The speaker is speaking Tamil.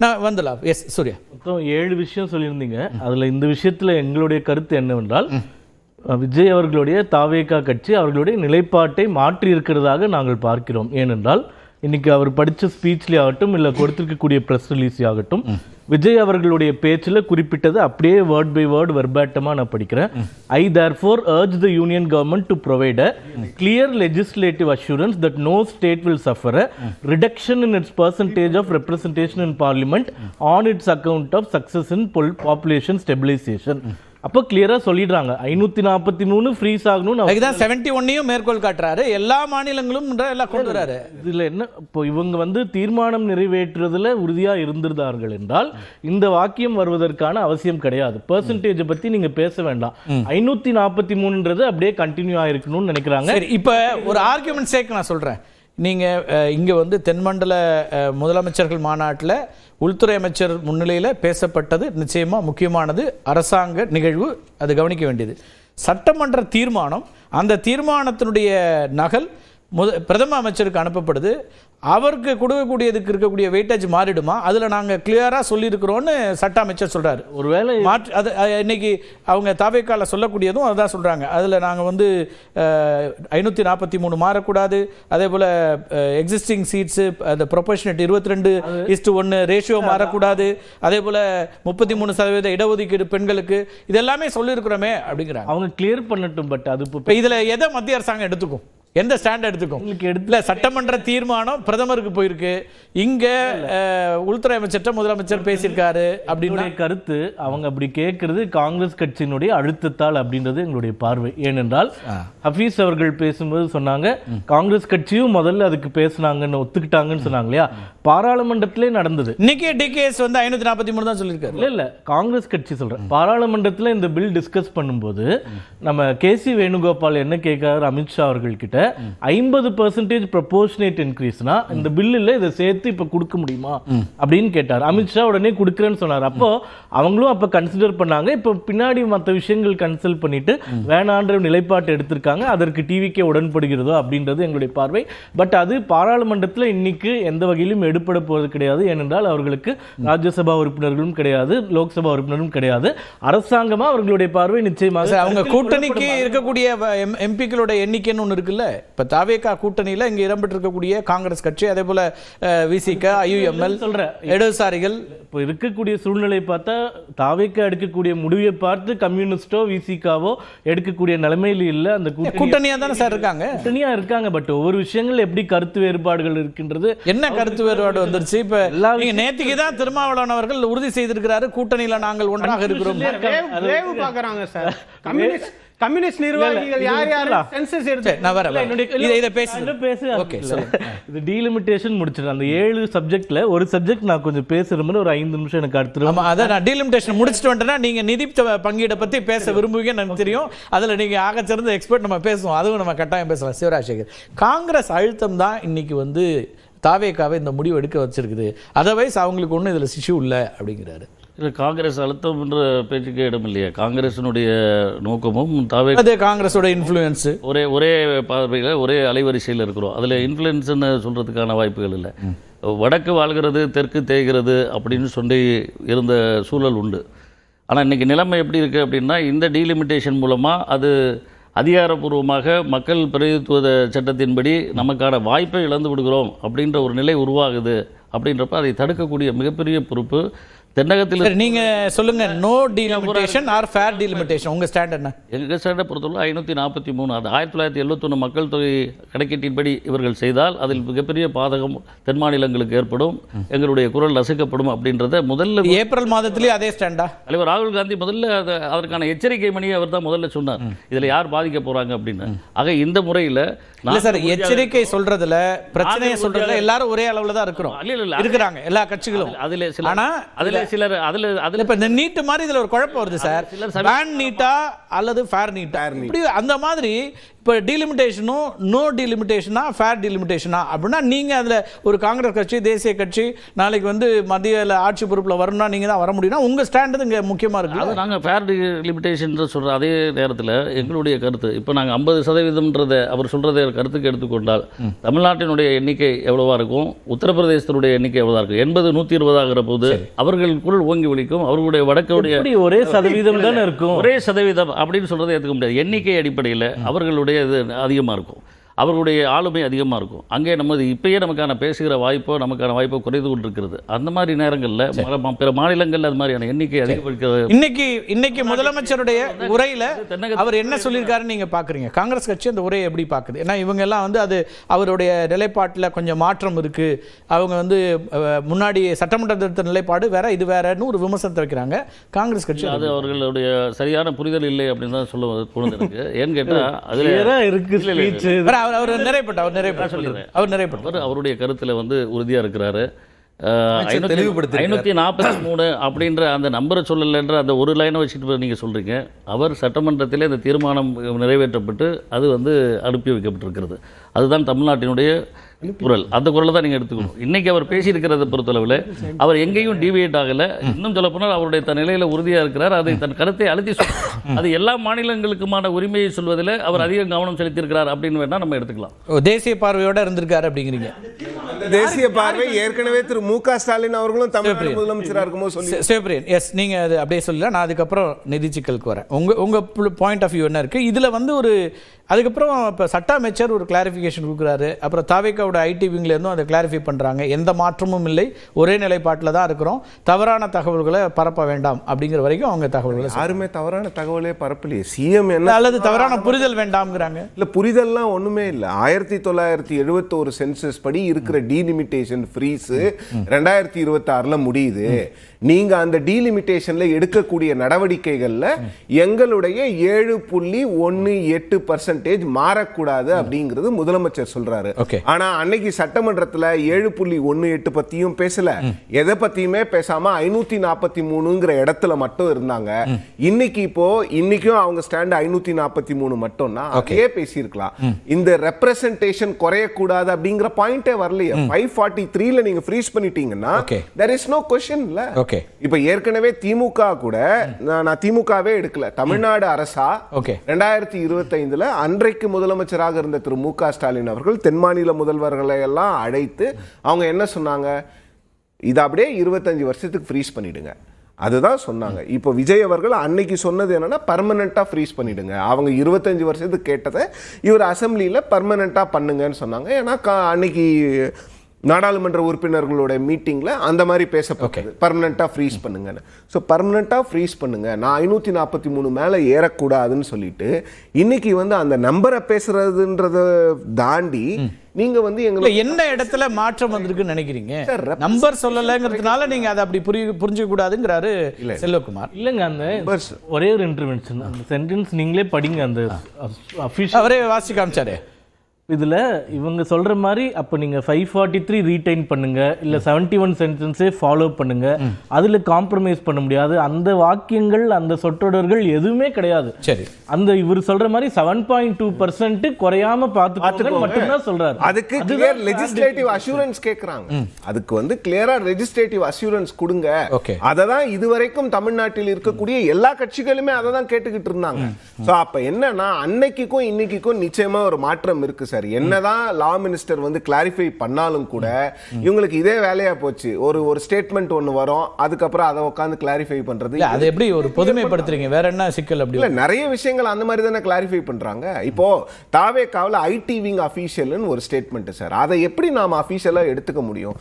நான் வந்துடலாம். எஸ் சூர்யா, மொத்தம் 7 விஷயம் சொல்லியிருந்தீங்க. அதில் இந்த விஷயத்தில் எங்களுடைய கருத்து என்னவென்றால், விஜய் அவர்களுடைய தாவேகா கட்சி அவர்களுடைய நிலைப்பாட்டை மாற்றி இருக்கிறதாக நாங்கள் பார்க்கிறோம். ஏனென்றால் இன்னைக்கு அவர் படித்த ஸ்பீச்லேயே ஆகட்டும், இல்லை கொடுத்திருக்கக்கூடிய ப்ரெஸ் ரிலீஸ்லேயே ஆகட்டும், விஜய் அவர்களுடைய பேச்சில் குறிப்பிட்டது அப்படியே வேர்ட் பை வேர்ட் வெர்பாட்டமாக நான் படிக்கிறேன். ஐ therefore urge the union government to provide a clear legislative assurance that no state will suffer a reduction in its percentage of representation in parliament on its account of success in population stabilization. அப்போ கிளியரா சொல்லிடுறாங்க 543 ஃப்ரீஸ் ஆகணும். அதுதான் 71 மேற்கோள் காட்டுறாரு. எல்லா மாநிலங்களும் எல்லாம் கொண்டு வராரு. இதுல என்ன, இப்போ இவங்க தீர்மானம் நிறைவேற்றுறதுல உறுதியா இருந்திருந்தார்கள் என்றால் இந்த வாக்கியம் வருவதற்கான அவசியம் கிடையாது. பெர்சன்டேஜ் பத்தி நீங்க பேச வேண்டாம். 543ன்றது அப்படியே கண்டினியூ ஆயிருக்கணும்னு நினைக்கிறாங்க. இப்ப ஒரு ஆர்குமெண்ட் சேர்க்க நான் சொல்றேன். நீங்கள் இங்கே தென்மண்டல முதலமைச்சர்கள் மாநாட்டில் உள்துறை அமைச்சர் முன்னிலையில் பேசப்பட்டது நிச்சயமாக முக்கியமானது, அரசாங்க நிகழ்வு, அது கவனிக்க வேண்டியது. சட்டமன்ற தீர்மானம், அந்த தீர்மானத்தினுடைய நகல் பிரதம அமைச்சருக்கு அனுப்பப்படுது. அவருக்கு கொடுக்கக்கூடியதுக்கு இருக்கக்கூடிய வெயிட்டேஜ் மாறிடுமா? அதில் நாங்கள் கிளியராக சொல்லியிருக்கிறோன்னு சட்ட அமைச்சர் சொல்கிறார். ஒருவேளை மாற்று அது இன்னைக்கு அவங்க தாவேக்கால சொல்லக்கூடியதும் அதுதான் சொல்கிறாங்க. அதில் நாங்கள் 543 மாறக்கூடாது, அதே போல் எக்ஸிஸ்டிங் சீட்ஸு அந்த ப்ரொபோர்ஷனேட் 22:1 ரேஷியோ மாறக்கூடாது, அதே போல் 33% இடஒதுக்கீடு பெண்களுக்கு, இதெல்லாமே சொல்லியிருக்கிறோமே அப்படிங்கிறாங்க. அவங்க கிளியர் பண்ணட்டும். பட் அது இப்போ இதில் எதை மத்திய அரசாங்கம் எடுத்துக்கும், எந்த ஸ்டாண்ட் எடுத்துக்கும்? இல்ல, சட்டமன்ற தீர்மானம் பிரதமருக்கு போயிருக்கு, இங்க உள்துறை அமைச்சர் முதலமைச்சர் பேசியிருக்காரு அப்படின்னு கருத்து. அவங்க அப்படி கேட்கறது காங்கிரஸ் கட்சியினுடைய அழுத்தத்தால் அப்படின்றது எங்களுடைய பார்வை. ஏனென்றால் ஹபீஸ் அவர்கள் பேசும்போது சொன்னாங்க, காங்கிரஸ் கட்சியும் முதல்ல அதுக்கு பேசினாங்கன்னு ஒத்துக்கிட்டாங்கன்னு சொன்னாங்க இல்லையா, பாராளுமன்றத்திலே நடந்தது. இன்னைக்கு டிகேஎஸ் 543 தான் சொல்லியிருக்காரு. இல்ல காங்கிரஸ் கட்சி சொல்றேன், பாராளுமன்றத்தில் இந்த பில் டிஸ்கஸ் பண்ணும்போது நம்ம கேசி வேணுகோபால் என்ன கேட்கிறார் அமித்ஷா அவர்கள் கிட்ட, 50% ப்ரொபோர்ஷனேட் இன்க்ரீஸ்னா இந்த பில்லில் இதை சேர்த்து இப்ப கொடுக்க முடியுமா அப்படின்னு கேட்டார். அமித்ஷா உடனே கொடுக்குறேன்னு சொன்னார். அப்போ அவங்களும் அப்ப கன்சிடர் பண்ணாங்க. இப்போ பின்னாடி மற்ற விஷயங்கள் கன்சல்ட் பண்ணிட்டு வேணான்ற நிலைப்பாட்டு எடுத்திருக்காங்க. அதற்கு டிவிக்கே உடன்படுகிறதோ அப்படின்றது எங்களுடைய பார்வை. பட் அது பாராளுமன்றத்தில் இன்னைக்கு எந்த வகையிலும் எடுப்பட போவது கிடையாது. ஏனென்றால் அவர்களுக்கு ராஜ்யசபா உறுப்பினர்களும் கிடையாது, லோக்சபா உறுப்பினரும் கிடையாது. அரசாங்கமா அவர்களுடைய பார்வை நிச்சயமாக அவங்க கூட்டணிக்கு இருக்கக்கூடிய எம்பிக்களுடைய எண்ணிக்கைன்னு ஒன்று இருக்குல்ல. இப்ப தாவேகா கூட்டணியில இங்க இடம்பெற்றிருக்கக்கூடிய காங்கிரஸ் கட்சி, அதே போல விசிக, ஐயுஎம்எல் இடதுசாரிகள், இப்போ இருக்கக்கூடிய சூழ்நிலை பார்த்தா தாவேகா எடுக்கக்கூடிய முடிவை பார்த்து கம்யூனிஸ்டோ விசிகாவோ எடுக்கக்கூடிய நிலைமையில இல்ல. அந்த கூட்டணியா தானே சார் இருக்காங்க, கூட்டணியா இருக்காங்க. பட் ஒவ்வொரு விஷயங்கள் எப்படி கருத்து வேறுபாடுகள் இருக்கின்றது. என்ன கருத்து வேறுபாடு வந்துருச்சு? இப்ப நீங்க நேத்திக்கு தான் திருமாவளவன் அவர்கள் உறுதி செய்திருக்கிறாரு, கூட்டணியில நாங்கள் ஒன்றாக இருக்கிறோம். கம்யூனிஸ்ட் நிர்வாகிகள் யார் யார் சென்சஸ் எடுத்து நான் வரேன். இத பேசு. ஓகே, இது டீலிமிட்டேஷன் முடிச்சிட்டேன். அந்த 7 சப்ஜெக்ட்ல ஒரு சப்ஜெக்ட் நான் கொஞ்சம் பேசுறேன், ஒரு 5 நிமிஷம் எனக்கு அடுத்து. ஆமா, அத நான் டீலிமிட்டேஷன் முடிச்சிட்டு வந்துட்டேனா நீங்க நிதி பங்கீட பத்தி பேச விரும்புவீங்கன்னு எனக்கு தெரியும். அதுல நீங்க ஆக சிறந்த எக்ஸ்பர்ட், நம்ம பேசுவோம், அதுவும் நம்ம கட்டாயம் பேசலாம். சிவராஜசேகர், காங்கிரஸ் அழுத்தம் தான் இன்னைக்கு தாவேகாவை இந்த முடிவு எடுக்க வச்சிருக்குது. அதர்வைஸ் அவங்களுக்கு ஒன்றும் இதில் இஷ்யூ இல்லை அப்படிங்கிறாரு. இல்லை, காங்கிரஸ் அழுத்தம் என்ற பேச்சுக்கே இடம் இல்லையா? காங்கிரஸினுடைய நோக்கமும் காங்கிரஸோட இன்ஃப்ளூயன்ஸு ஒரே பார்வையில் ஒரே அலைவரிசையில் இருக்கிறோம். அதில் இன்ஃப்ளூயன்ஸ்ன்னு சொல்கிறதுக்கான வாய்ப்புகள் இல்லை. வடக்கு வாழ்கிறது தெற்கு தேய்கிறது அப்படின்னு சொல்லி இருந்த சூழல் உண்டு. ஆனால் இன்றைக்கி நிலைமை எப்படி இருக்குது அப்படின்னா, இந்த டீலிமிட்டேஷன் மூலமாக அது அதிகாரப்பூர்வமாக மக்கள் பிரதிநிதித்துவ சட்டத்தின்படி நமக்கான வாய்ப்பை இழந்து விடுகிறோம் அப்படின்ற ஒரு நிலை உருவாகுது. அப்படின்றப்ப அதை தடுக்கக்கூடிய மிகப்பெரிய பொறுப்பு தென்னகத்தில். நீங்க சொல்லுங்க, no delimitation or fair delimitation, உங்க ஸ்டாண்ட் என்ன? எங்கள் ஸ்டாண்டை பொறுத்தவரை 543, அது 1971 மக்கள் தொகை கணக்கீட்டின்படி இவர்கள் செய்தால் அதில் மிகப்பெரிய பாதகம் தென் மாநிலங்களுக்கு ஏற்படும், எங்களுடைய குரல் நசுக்கப்படும் அப்படின்றத முதல்ல ஏப்ரல் மாதத்திலேயே அதே ஸ்டாண்டா தலைவர் ராகுல் காந்தி முதல்ல அதற்கான எச்சரிக்கை மணியை அவர் தான் முதல்ல சொன்னார், இதில் யார் பாதிக்க போறாங்க அப்படின்னு. ஆக இந்த முறையில் சார் எச்சரிக்கை சொல்றதுல பிரச்சனையை சொல்றதுல எல்லாரும் ஒரே அளவுல தான் இருக்கிறோம், இருக்கிறாங்க எல்லா கட்சிகளும். அதுல சில அதுல சிலர் அதுல இப்ப இந்த நீட் மாதிரி இதுல ஒரு குழப்பம் வருது சார். பேன் நீட்டா அல்லது ஃபேர் நீட்டா, இப்படி அந்த மாதிரி இப்போ டீலிமிட்டேஷனும் நோ டீலிமிட்டேஷனா ஃபேர் டீலிமிட்டேஷனா அப்படின்னா நீங்கள் அதில் ஒரு காங்கிரஸ் கட்சி தேசிய கட்சி நாளைக்கு வந்து மத்தியில் ஆட்சி பொறுப்பில் வரணும்னா நீங்கள் தான் வர முடியும்னா உங்கள் ஸ்டாண்டு இங்கே முக்கியமாக இருக்குது. அது நாங்கள் ஃபேர் லிமிட்டேஷன் சொல்கிற அதே நேரத்தில் எங்களுடைய கருத்து இப்போ நாங்கள் 50%ன்றதை அவர் சொல்கிறத கருத்துக்கு எடுத்துக்கொண்டால் தமிழ்நாட்டினுடைய எண்ணிக்கை எவ்வளவா இருக்கும், உத்தரப்பிரதேசத்தினுடைய எண்ணிக்கை எவ்வளவா இருக்கும், 80-120 ஆகிற போது அவர்களுக்குள் ஓங்கி ஒழிக்கும். அவர்களுடைய வடக்குடைய ஒரே சதவீதம் தானே இருக்கும். ஒரே சதவீதம் அப்படின்னு சொல்றதை ஏற்றுக்க முடியாது. எண்ணிக்கை அடிப்படையில் அவர்களுடைய இது அதிகமாக இருக்கும், அவர்களுடைய ஆளுமை அதிகமாக இருக்கும். அங்கே இப்பயே நமக்கான பேசுகிற நமக்கான வாய்ப்போ குறைந்து கொண்டிருக்கிறது. அந்த மாதிரி நேரங்களில் பிற மாநிலங்கள் அது மாதிரியான எண்ணிக்கை அதிகப்படுகிறது. இன்னைக்கு முதலமைச்சருடைய உரையில அவர் என்ன சொல்லியிருக்காருன்னு நீங்க பாக்குறீங்க, காங்கிரஸ் கட்சி அந்த உரையை எப்படி பாக்குது? ஏன்னா இவங்க எல்லாம் வந்து அது அவருடைய நிலைப்பாட்டில் கொஞ்சம் மாற்றம் இருக்கு, அவங்க வந்து முன்னாடி சட்டமன்ற திருத்த நிலைப்பாடு வேற இது வேறன்னு ஒரு விமர்சனத்தை வைக்கிறாங்க. காங்கிரஸ் கட்சி அது அவர்களுடைய சரியான புரிதல் இல்லை அப்படின்னு தான் சொல்ல தோணுது எனக்கு. ஏன்னு கேட்டால் அதுல இருக்கு அவருடைய கருத்துல வந்து உறுதியா இருக்கிறாரு. 543 அப்படின்ற அந்த நம்பரை சொல்லலைன்ற அந்த ஒரு லைனை வச்சுட்டு நீங்கள் சொல்கிறீங்க. அவர் சட்டமன்றத்திலே இந்த தீர்மானம் நிறைவேற்றப்பட்டு அது வந்து அனுப்பி வைக்கப்பட்டிருக்கிறது. அதுதான் தமிழ்நாட்டினுடைய குரல். அந்த குரலை தான் நீங்கள் எடுத்துக்கணும். இன்னைக்கு அவர் பேசியிருக்கிறத பொறுத்தளவில் அவர் எங்கேயும் டிவியேட் ஆகலை. இன்னும் சொல்லப்போனால் அவருடைய தன் நிலையில் உறுதியாக இருக்கிறார். அதை தன் கருத்தை அழுத்தி அது எல்லா மாநிலங்களுக்குமான உரிமையை சொல்வதில் அவர் அதிக கவனம் செலுத்தியிருக்கிறார் அப்படின்னு வேணா நம்ம எடுத்துக்கலாம். தேசிய பார்வையோட இருந்திருக்காரு அப்படிங்கிறீங்க. தேசிய பார்வை ஏற்கனவே திரு மு.க. ஸ்டாலின் அவர்களும் தமிழ்நாடு முதலமைச்சராக இருக்கும்போது சொல்லி சிவபிரியன் எஸ் நீங்க அது அப்படியே சொல்லல. நான் அதுக்கப்புறம் நிதி சிக்கலுக்கு வரேன். உங்க பாயிண்ட் ஆஃப் வியூ என்ன இருக்கு இதுல வந்து ஒரு அதுக்கப்புறம் இப்போ சட்ட அமைச்சர் ஒரு கிளாரிஃபிகேஷன் கொடுக்குறாரு. அப்புறம் தாவேக்காவோட ஐடி விங்ல இருந்தும் அதை கிளாரிஃபை பண்றாங்க. எந்த மாற்றமும் இல்லை, ஒரே நிலைப்பாட்டில் தான் இருக்கிறோம், தவறான தகவல்களை பரப்ப வேண்டாம் அப்படிங்கிற வரைக்கும் அவங்க தகவல்களை யாருமே தவறான தகவலே பரப்பலையே. சிஎம் என்ன அல்லது தவறான புரிதல் வேண்டாம்ங்கிறாங்க. இல்ல புரிதல்லாம் ஒண்ணுமே இல்லை. 1971 சென்சஸ் படி இருக்கிற டீலிமிட்டேஷன் ஃப்ரீஸ் 2026 முடியுது. நீங்க அந்த டீலிமிட்டேஷன்ல எடுக்கக்கூடிய நடவடிக்கைகள்ல எங்களுடைய 7.18% மாறக்கூடாது அப்படிங்கிறது முதலமைச்சர் சொல்றாரு. ஆனா அன்னைக்கு சட்டமன்றத்துல 7.18 பத்தியும் பேசல, எதை பத்தியுமே பேசாம 543ங்கிற இடத்துல மட்டும் இருந்தாங்க. இன்னைக்கும் அவங்க ஸ்டாண்ட் 543 மட்டும்னா அதே பேசியிருக்கலாம். இந்த ரெப்ரசன்டேஷன் குறையக்கூடாது அப்படிங்கிற பாயிண்டே வரலையே. 543ல நீங்க ஃப்ரீஸ் பண்ணிட்டீங்கன்னா there is no question இல்ல. இப்ப ஏற்கனவே திமுக கூட நான் திமுகவே எடுக்கல, தமிழ்நாடு அரசா 2025ல அன்றைக்கு முதலமைச்சராக இருந்த திரு மு.க. ஸ்டாலின் அவர்கள் தென் மாநில முதல்வர்களை எல்லாம் அழைத்து அவங்க என்ன சொன்னாங்க, இதை அப்படியே 25 வருஷத்துக்கு ஃப்ரீஸ் பண்ணிடுங்க அதுதான் சொன்னாங்க. இப்போ விஜய் அவர்கள் அன்னைக்கு சொன்னது என்னன்னா பர்மனண்டா ஃப்ரீஸ் பண்ணிடுங்க. அவங்க 25 வருஷத்துக்கு கேட்டதை இவர் அசம்பிளியில பர்மனண்டா பண்ணுங்கன்னு சொன்னாங்க. ஏன்னா அன்னைக்கு நாடாளுமன்ற உறுப்பினர்களோட மீட்டிங்ல அந்த மாதிரி பேசப்பட்டது, பர்மனண்டா ஃப்ரீஸ் பண்ணுங்கன்னு. ஸோ பர்மனண்டா ஃப்ரீஸ் பண்ணுங்க, நான் 543 மேல ஏறக்கூடாதுன்னு சொல்லிட்டு இன்னைக்கு வந்து அந்த நம்பரை பேசுறதுன்றத தாண்டி நீங்க வந்து எங்களுக்கு என்ன இடத்துல மாற்றம் வந்திருக்குன்னு நினைக்கிறீங்க? நம்பர் சொல்லலங்கிறதுனால நீங்க அதை அப்படி புரிஞ்சுக்க கூடாதுங்கிறாரு செல்வகுமார். இல்லங்க, அந்த ஒரே ஒரு இன்டர்வென்ஷன், அந்த சென்டென்ஸ் நீங்களே படிங்க, அந்த அஃபிஷியல் அவரே வாசி காமிச்சாரு. இதில் இவங்க சொல்கிற மாதிரி அப்போ நீங்கள் 543 ரீடைன் பண்ணுங்க, இல்லை 71 சென்டென்ஸே ஃபாலோ பண்ணுங்க, அதில் காம்ப்ரமைஸ் பண்ண முடியாது. அந்த வாக்கியங்கள் அந்த சொற்றொடர்கள் எதுவுமே கிடையாது. சரி, அந்த இவர் சொல்ற மாதிரி 7.2% குறையாம பார்த்துக்கோங்க மட்டும்தான் சொல்றாரு. அதுக்கு கிளியர் லெஜிஸ்லேட்டிவ் அஷூரன்ஸ் கேட்குறாங்க. அதுக்கு வந்து கிளியரா லெஜிஸ்லேட்டிவ் அஷூரன்ஸ் கொடுங்க. அதை தான் இதுவரைக்கும் தமிழ்நாட்டில் இருக்கக்கூடிய எல்லா கட்சிகளுமே அதை தான் கேட்டுக்கிட்டு இருந்தாங்க. ஸோ அப்போ என்னன்னா அன்னைக்கும் இன்னைக்கும் நிச்சயமா ஒரு மாற்றம் இருக்கு. சார் என்னதான் லா மினிஸ்டர் வந்து கிளாரிஃபை பண்ணாலும் கூட இவங்களுக்கு இதே வேலையா போச்சு. ஒரு ஸ்டேட்மெண்ட் ஒன்னு வரும், அதுக்கப்புறம் அதை உட்கார்ந்து கிளாரிஃபை பண்றது. அது எப்படி ஒரு பொதுமைப்படுத்துறீங்க? வேற என்ன சிக்கல்? அப்படி இல்ல, நிறைய விஷயங்கள் அந்த மாதிரி தானே கிளாரிஃபை பண்றாங்க. இப்போ தாவேக்காவில் ஐடி விங் அஃபீஷியல்னு ஒரு ஸ்டேட்மெண்ட் சார், அதை எப்படி நாம அஃபீஷியலா எடுத்துக்க முடியும்?